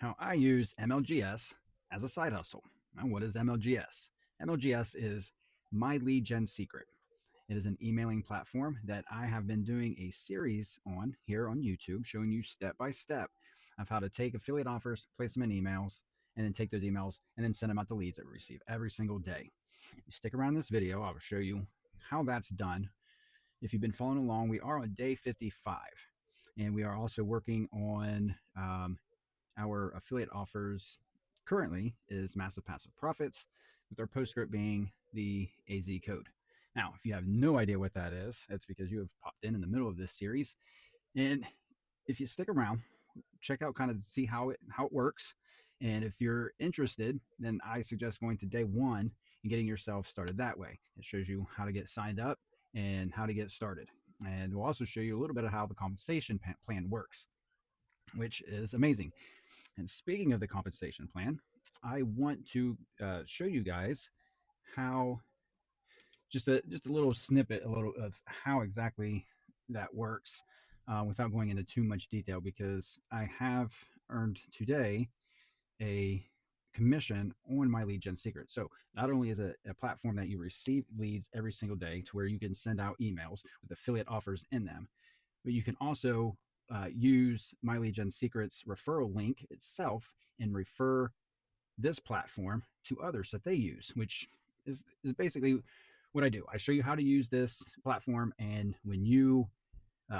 Now, I use MLGS as a side hustle. Now, what is MLGS? MLGS is My Lead Gen Secret. It is an emailing platform that I have been doing a series on here on YouTube, showing you step by step of how to take affiliate offers, place them in emails, and then take those emails and then send them out to leads that we receive every single day. You stick around this video, I will show you how that's done. If you've been following along, we are on day 55, and we are also working on our affiliate offers currently is massive passive profits, with our postscript being the AZ code. Now, if you have no idea what that is, it's because you have popped in the middle of this series. And if you stick around, check out kind of see how it works. And if you're interested, then I suggest going to day one and getting yourself started that way. It shows you how to get signed up and how to get started. And we'll also show you a little bit of how the compensation plan works, which is amazing. And speaking of the compensation plan, I want to show you guys how just a little snippet, a little of how exactly that works, without going into too much detail, because I have earned today a commission on my lead gen secret. So not only is it a platform that you receive leads every single day to where you can send out emails with affiliate offers in them, but you can also use my lead gen secrets referral link itself and refer this platform to others that they use, which is basically what I do. I show you how to use this platform, and when you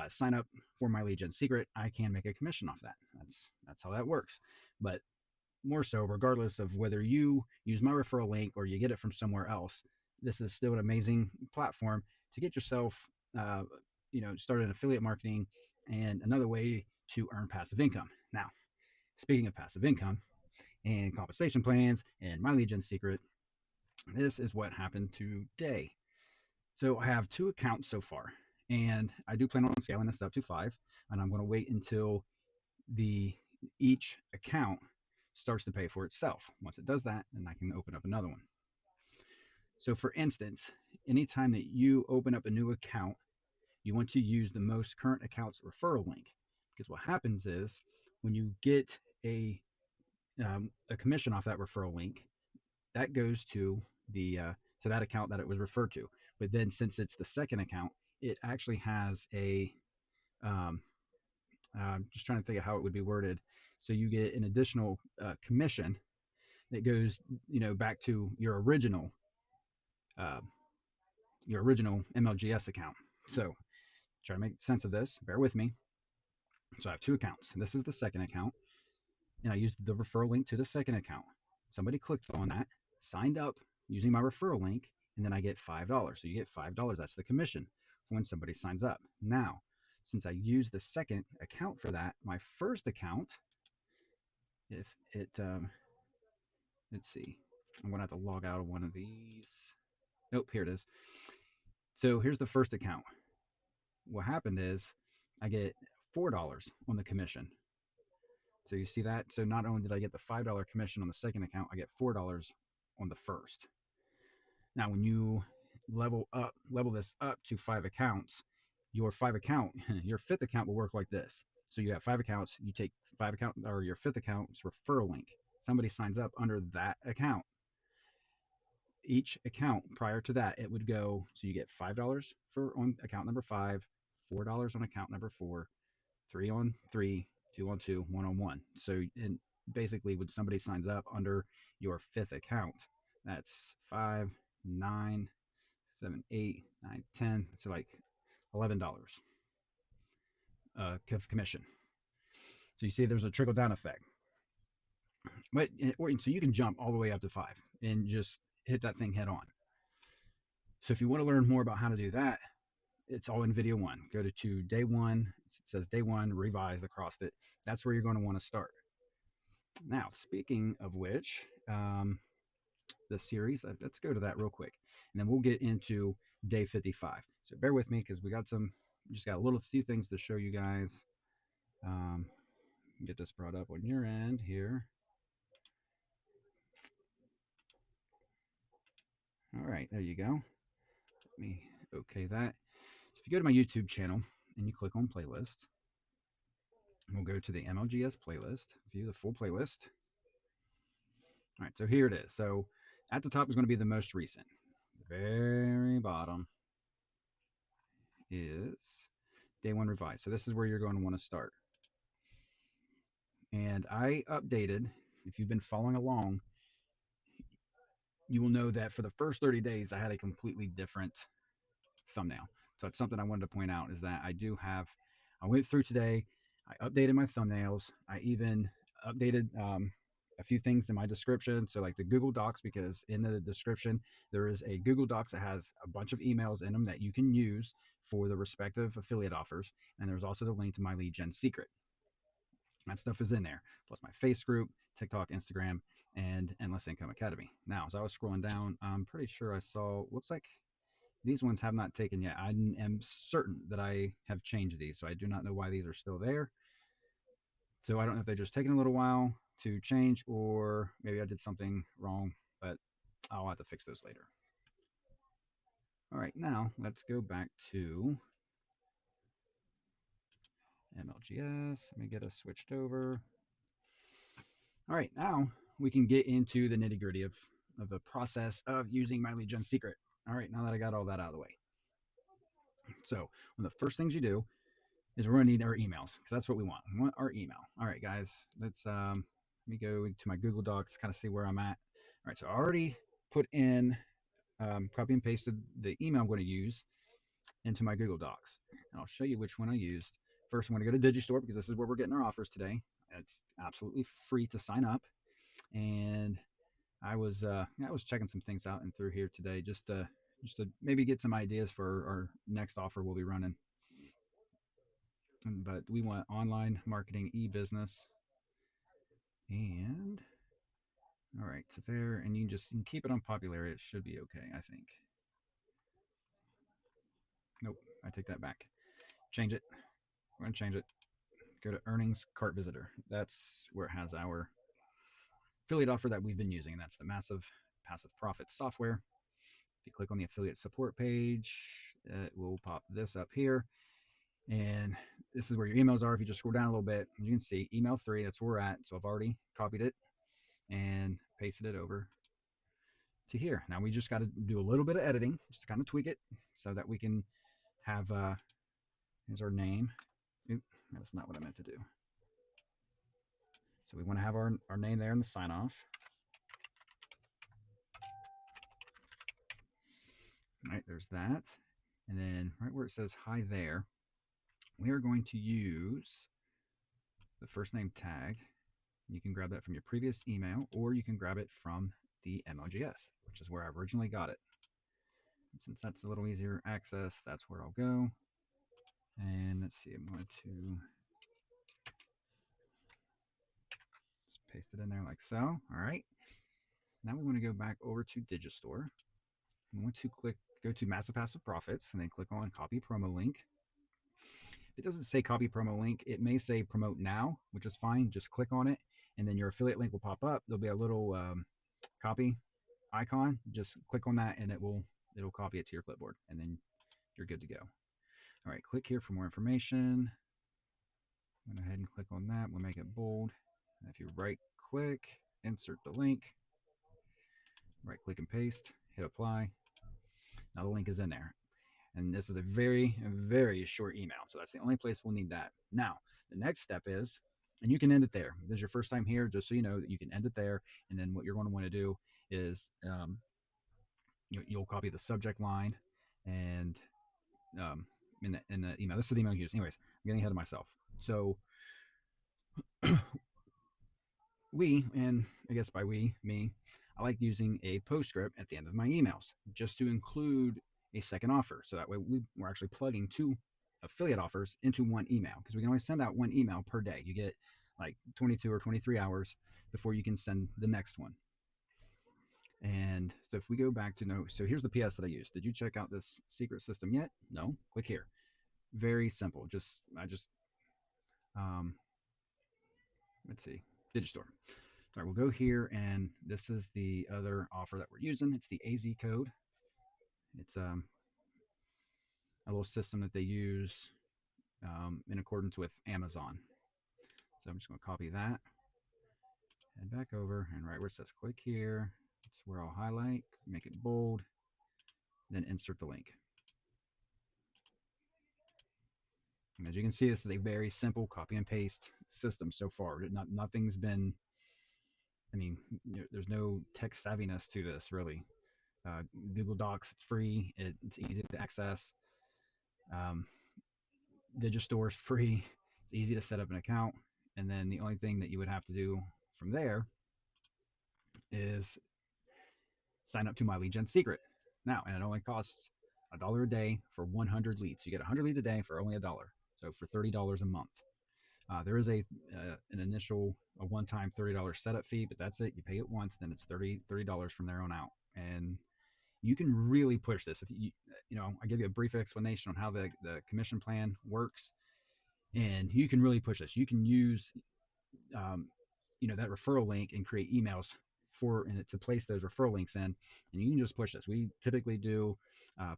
sign up for my lead gen secret, I can make a commission off that. That's how that works. But more so, regardless of whether you use my referral link or you get it from somewhere else, this is still an amazing platform to get yourself, started in affiliate marketing and another way to earn passive income. Now, speaking of passive income and compensation plans and my lead gen secret, this is what happened today. So I have 2 accounts so far, and I do plan on scaling this up to 5, and I'm going to wait until the each account starts to pay for itself. Once it does that, then I can open up another one. So for instance, anytime that you open up a new account, you want to use the most current account's referral link, because what happens is when you get a commission off that referral link, that goes to that account that it was referred to. But then since it's the second account, it actually has a um, just trying to think of how it would be worded. So you get an additional commission that goes, back to uh, your original MLGS account. So try to make sense of this. Bear with me. So I have 2 accounts. This is the second account, and I used the referral link to the second account. Somebody clicked on that, signed up using my referral link, and then I get $5. So you get $5. That's the commission when somebody signs up. Now, since I use the second account for that, my first account, if it, let's see, I'm going to have to log out of one of these. Nope, here it is. So here's the first account. What happened is I get $4 on the commission. So you see that? So not only did I get the $5 commission on the second account, I get $4 on the first. Now, when you level this up to 5 accounts, your your fifth account will work like this. So you have 5 accounts, you take 5 account or your fifth account's referral link. Somebody signs up under that account. Each account prior to that, it would go, so you get $5 for on account number 5, $4 on account number 4, 3 on 3, 2 on 2, 1 on 1. So and basically when somebody signs up under your fifth account, that's 5, 9, 7, 8, 9, 10. So like $11 commission. So you see there's a trickle down effect. But so you can jump all the way up to 5 and just hit that thing head on. So if you want to learn more about how to do that, it's all in video 1. Go to day 1. It says day 1, revise across it. That's where you're going to want to start. Now, speaking of which, the series, let's go to that real quick, and then we'll get into day 55. So bear with me because we just got a few things to show you guys. Get this brought up on your end here. All right, there you go. Let me okay that. So if you go to my YouTube channel and you click on playlist, We'll go to the MLGS playlist, view the full playlist. All right, so here it is. So at the top is going to be the most recent. The very bottom is day one revised. So this is where you're going to want to start. And I updated, if you've been following along, you will know that for the first 30 days, I had a completely different thumbnail. So it's something I wanted to point out is that I went through today, I updated my thumbnails. I even updated a few things in my description. So like the Google Docs, because in the description, there is a Google Docs that has a bunch of emails in them that you can use for the respective affiliate offers. And there's also the link to my lead gen secret. That stuff is in there, plus my face group, TikTok, Instagram, and Endless Income Academy. Now, as I was scrolling down, I'm pretty sure I saw, looks like these ones have not taken yet. I am certain that I have changed these, so I do not know why these are still there. So I don't know if they're just taking a little while to change, or maybe I did something wrong, but I'll have to fix those later. All right, now let's go back to MLGS. Let me get us switched over. All right, now we can get into the nitty gritty of the process of using my lead gen secret. All right, now that I got all that out of the way. So one of the first things you do is we're going to need our emails because that's what we want. We want our email. All right, guys, let's let me go to my Google Docs, kind of see where I'm at. All right, so I already put in, copy and pasted the email I'm going to use into my Google Docs. And I'll show you which one I used. First, I'm going to go to Digistore because this is where we're getting our offers today. It's absolutely free to sign up. And I was checking some things out and through here today just to maybe get some ideas for our next offer we'll be running. But we want online marketing e-business. And all right, so there, and you can keep it on popularity. It should be okay, I think. Nope, I take that back. Change it. We're gonna change it. Go to earnings cart visitor. That's where it has our affiliate offer that we've been using, and that's the massive passive profit software. If you click on the affiliate support page, it will pop this up here. And this is where your emails are. If you just scroll down a little bit, you can see email 3, that's where we're at. So I've already copied it and pasted it over to here. Now we just got to do a little bit of editing just to kind of tweak it so that we can have, here's our name. Oop, that's not what I meant to do. So we want to have our name there in the sign off. All right, there's that. And then right where it says hi there, we are going to use the first name tag. You can grab that from your previous email, or you can grab it from the MLGS, which is where I originally got it. And since that's a little easier access, that's where I'll go. And let's see, I'm going to just paste it in there like so. All right. Now we want to go back over to Digistore. We want to go to Massive Passive Profits, and then click on Copy Promo Link. If it doesn't say Copy Promo Link, it may say Promote Now, which is fine. Just click on it, and then your affiliate link will pop up. There'll be a little copy icon. Just click on that, and it'll copy it to your clipboard, and then you're good to go. All right, click here for more information. Go ahead and click on that. We'll make it bold. And if you right click, insert the link, right click and paste, hit apply. Now the link is in there. And this is a very, very short email. So that's the only place we'll need that. Now, the next step is, and you can end it there. If this is your first time here, just so you know that you can end it there. And then what you're going to want to do is you'll copy the subject line and in the email. This is the email you use. Anyways, I'm getting ahead of myself. So and I guess by me, I like using a postscript at the end of my emails just to include a second offer. So that way we're actually plugging 2 affiliate offers into one email, because we can only send out 1 email per day. You get like 22 or 23 hours before you can send the next one. And so if we go back to so here's the PS that I used. Did you check out this secret system yet? No? Click here. Very simple. Let's see, Digistore. All right, we'll go here, and this is the other offer that we're using. It's the AZ code. It's a little system that they use in accordance with Amazon. So I'm just going to copy that, head back over, and right where it says click here, that's where I'll highlight, make it bold, then insert the link. And as you can see, this is a very simple copy and paste system so far. Nothing's been, I mean, there's no tech savviness to this really. Google Docs, it's free, it's easy to access. Um, Digistore is free, it's easy to set up an account. And then the only thing that you would have to do from there is sign up to my lead gen secret. Now, and it only costs $1 a day for 100 leads. You get 100 leads a day for only $1. So for $30 a month. There is an initial a one-time $30 setup fee, but that's it. You pay it once, then it's $30 from there on out, and you can really push this. If I give you a brief explanation on how the commission plan works, and you can really push this. You can use um, that referral link and create emails to place those referral links in, and you can just push this. We typically do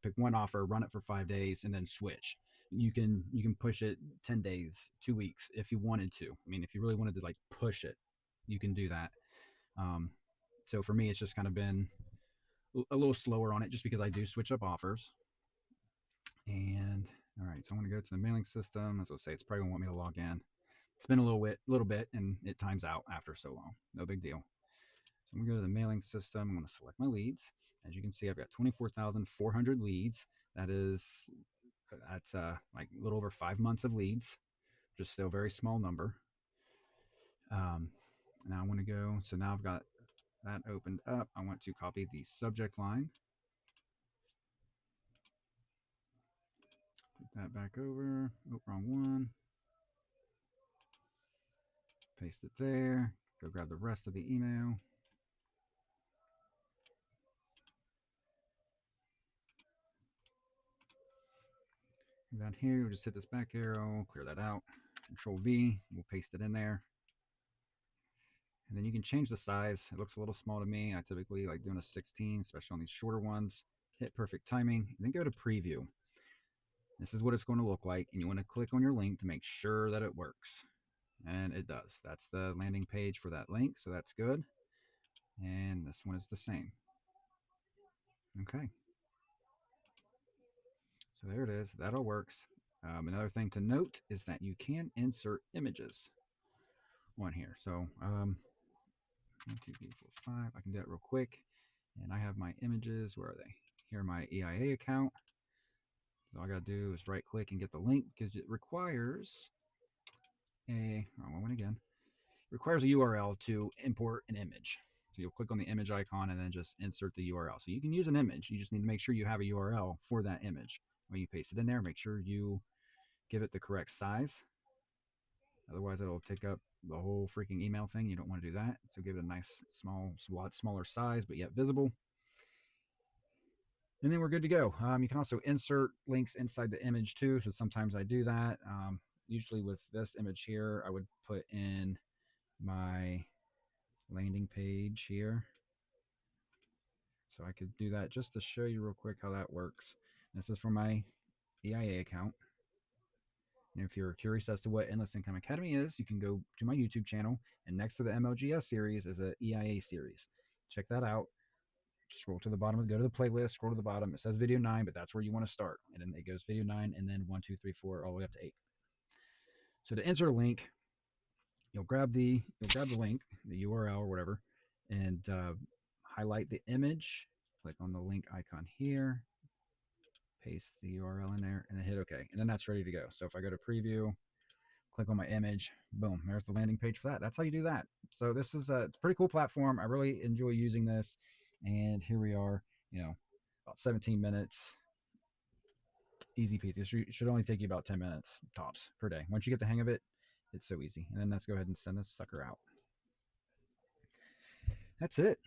pick one offer, run it for 5 days, and then switch. You can push it 10 days, 2 weeks if you wanted to. I mean, if you really wanted to like push it, you can do that. um, so for me, it's just kind of been a little slower on it just because I do switch up offers. And all right, so I'm going to go to the mailing system. As I say, it's probably going to want me to log in. It's been a little bit, and it times out after so long. No big deal. So I'm going to go to the mailing system. I'm going to select my leads. As you can see, I've got 24,400 leads. That's like a little over 5 months of leads, just still a very small number. Now I want to go. So now I've got that opened up. I want to copy the subject line. Put that back over. Oh, wrong one. Paste it there. Go grab the rest of the email. Down here, we'll just hit this back arrow, clear that out. Control V, we'll paste it in there. And then you can change the size. It looks a little small to me. I typically like doing a 16, especially on these shorter ones. Hit perfect timing, and then go to preview. This is what it's going to look like, and you want to click on your link to make sure that it works. And it does. That's the landing page for that link, so that's good. And this one is the same. Okay. So there it is. That all works. Another thing to note is that you can insert images on here. So 1, 2, 3, 4, 5. I can do that real quick. And I have my images. Where are they? Here, my EIA account. So all I got to do is right click and get the link, because it requires wrong one again. It requires a URL to import an image. So you'll click on the image icon and then just insert the URL. So you can use an image. You just need to make sure you have a URL for that image. When you paste it in there, make sure you give it the correct size. Otherwise, it'll take up the whole freaking email thing. You don't want to do that. So give it a nice, lot smaller size, but yet visible. And then we're good to go. You can also insert links inside the image too. So sometimes I do that. Usually with this image here, I would put in my landing page here. So I could do that just to show you real quick how that works. This is for my EIA account. And if you're curious as to what Endless Income Academy is, you can go to my YouTube channel, and next to the MLGS series is an EIA series. Check that out. Scroll to the bottom, go to the playlist, scroll to the bottom. It says video 9, but that's where you want to start. And then it goes video 9, and then 1, 2, 3, 4, all the way up to 8. So to insert a link, you'll grab the link, the URL or whatever, and highlight the image. Click on the link icon here, paste the URL in there, and then hit OK. And then that's ready to go. So if I go to preview, click on my image, boom, there's the landing page for that. That's how you do that. So this is it's a pretty cool platform. I really enjoy using this. And here we are, about 17 minutes. Easy peasy. It should only take you about 10 minutes tops per day. Once you get the hang of it, it's so easy. And then let's go ahead and send this sucker out. That's it.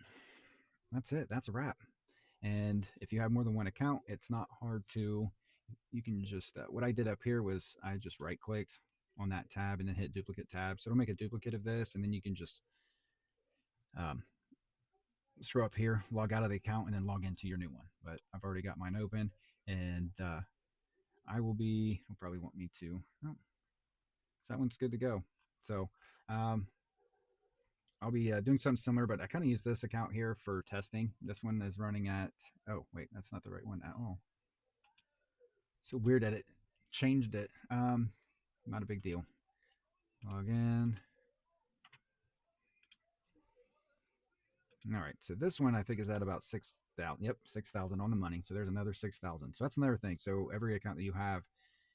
That's a wrap. And if you have more than one account, it's not hard to, you can just, what I did up here was I just right clicked on that tab and then hit duplicate tab. So it'll make a duplicate of this, and then you can just scroll up here, log out of the account, and then log into your new one. But I've already got mine open, and he'll probably want me to, that one's good to go. So I'll be doing something similar, but I kind of use this account here for testing. This one is running at, oh, wait, that's not the right one at all. So weird that it changed it. Not a big deal. Log in. All right, so this one I think is at about 6,000. Yep, 6,000 on the money. So there's another 6,000. So that's another thing. So every account that you have,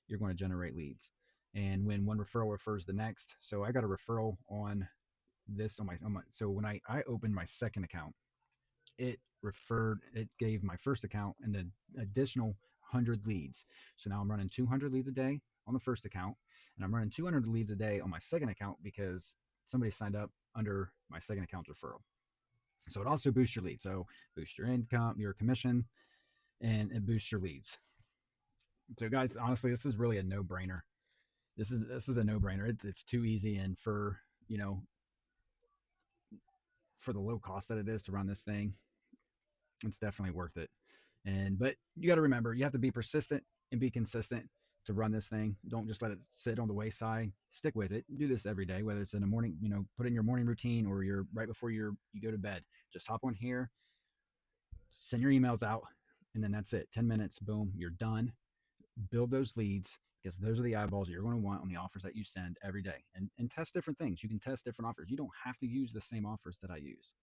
you're going to generate leads. And when one referral refers the next, so I got a referral on this on my so when I opened my second account, it gave my first account an additional 100 leads. So now I'm running 200 leads a day on the first account, and I'm running 200 leads a day on my second account because somebody signed up under my second account referral. So it also boosts your leads. So boost your income, your commission, and it boosts your leads. So guys, honestly, this is really a no-brainer. This is a no-brainer. It's too easy, and for for the low cost that it is to run this thing, it's definitely worth it. And but you got to remember, you have to be persistent and be consistent to run this thing. Don't just let it sit on the wayside. Stick with it. Do this every day, whether it's in the morning, put in your morning routine or you're right before you go to bed. Just hop on here, send your emails out, and then that's it. 10 minutes, boom, you're done. Build those leads because those are the eyeballs that you're going to want on the offers that you send every day. And test different things. You can test different offers. You don't have to use the same offers that I use.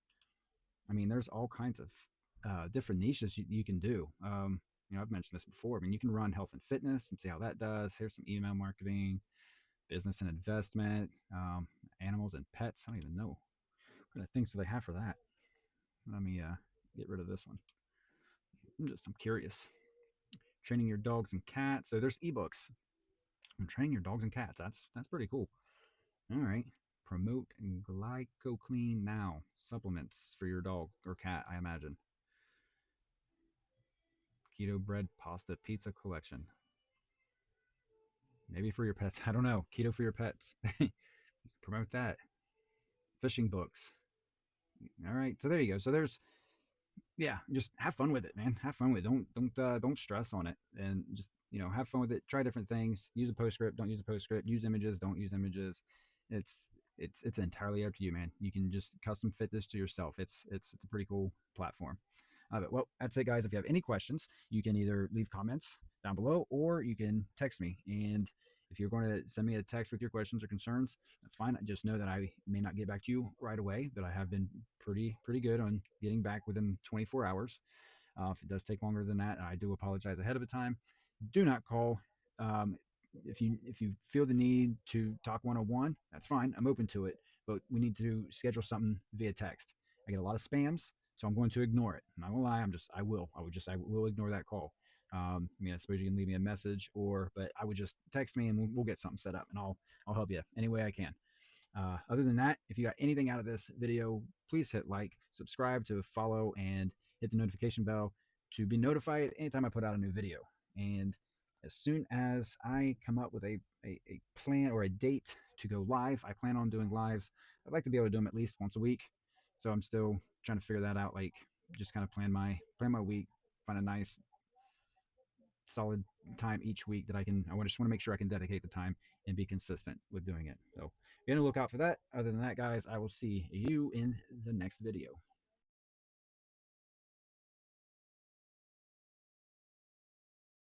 I mean, there's all kinds of different niches you can do. I've mentioned this before. I mean, you can run health and fitness and see how that does. Here's some email marketing, business and investment, animals and pets. I don't even know what kind of things do they have for that. Let me get rid of this one. I'm curious. Training your dogs and cats. So there's ebooks. I'm training your dogs and cats. That's pretty cool. All right. Promote GlycoClean now. Supplements for your dog or cat, I imagine. Keto bread, pasta, pizza collection. Maybe for your pets. I don't know. Keto for your pets. Promote that. Fishing books. All right. So there you go. So there's yeah, just have fun with it, man. Have fun with it. Don't stress on it, and just have fun with it. Try different things. Use a postscript. Don't use a postscript. Use images. Don't use images. It's it's entirely up to you, man. You can just custom fit this to yourself. It's a pretty cool platform. But well, that's it, guys. If you have any questions, you can either leave comments down below or you can text me. And if you're going to send me a text with your questions or concerns, that's fine. Just know that I may not get back to you right away, but I have been pretty good on getting back within 24 hours. If it does take longer than that, I do apologize ahead of the time. Do not call. Um, if you feel the need to talk one-on-one, that's fine. I'm open to it, but we need to schedule something via text. I get a lot of spams, so I'm going to ignore it. I'm not gonna lie. I will ignore that call. I suppose you can leave me a message, but I would just text me and we'll get something set up, and I'll help you any way I can. Other than that, if you got anything out of this video, please hit like, subscribe to follow, and hit the notification bell to be notified anytime I put out a new video. And as soon as I come up with a plan or a date to go live, I plan on doing lives. I'd like to be able to do them at least once a week. So I'm still trying to figure that out. Like, just kind of plan my week, find a nice solid time each week that I just want to make sure I can dedicate the time and be consistent with doing it. So be on the lookout for that. Other than that, guys, I will see you in the next video.